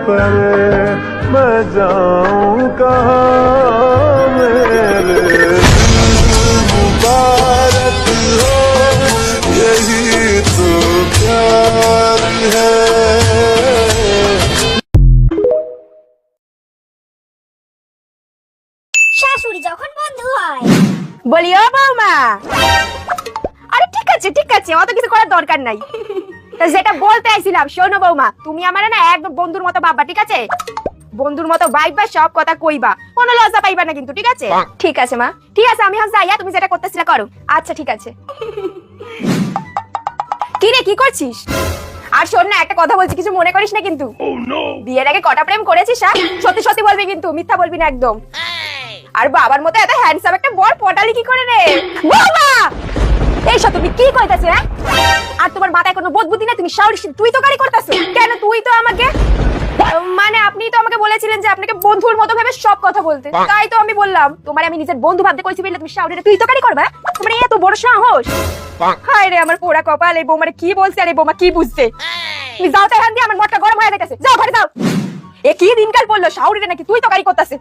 पर मैं जाऊं कहाँ मेरे दिल मुबारक हो यही तो प्यार है। শাশুড়ি যখন বন্ধু হয় বলি ও বৌমা, আরে ঠিক আছে অত কিছু করার দরকার নাই। তা যেটা বলতে আইছিলাম শোনো বৌমা, তুমি আমার না একদম বন্ধুর মতো ভাববা, ঠিক আছে? বন্ধুর মতো ভাইবা, সব কথা কইবা, কোনো লজ্জা পাইবা না কিন্তু, ঠিক আছে? ঠিক আছে মা, ঠিক আছে আমি হাস যাইয়া, তুমি যেটা করতেছিলা করো। আচ্ছা ঠিক আছে। কি রে কি করছিস? আর শোন না, একটা কথা বলছি, কিছু মনে করিস না কিন্তু। বিয়ের আগে কটা প্রেম করেছিস? সত্যি সত্যি বলবি কিন্তু, মিথ্যা বলবি না একদম। আর বাবার মতো এত হ্যান্ডসাম একটা বর পটালি কি করে রে বাবা? এইসব তুমি কি কইতাছ? আর তোমার মাথায় কোনো বোধ বুদ্ধি না? তুমি শাওরি তুই তো গাড়ি করতেছো কেন? তুই তো আমাকে মানে আপনি তো আমাকে বলেছিলেন যে আপনাকে বন্ধুর মতো ভাবে সব কথা বলতে, তাই তো আমি বললাম। তোমার আমি নিজের বন্ধু ভাবতে কইছি বলে তুমি শাওরি তুই তো গাড়ি করবা? তোমার এত বড় সাহস! হায় রে আমার পোড়া কপাল, এই বৌমারে কি বলছে আর এই বৌমা কি বুঝছে? তুমি যাও তো এখান দিয়ে, আমার মনটা গরম হয়ে গেছে। যাও ঘরে যাও। এ কি দিনকাল পড়লো, শাওরি নাকি তুই তো গাড়ি করতেছে।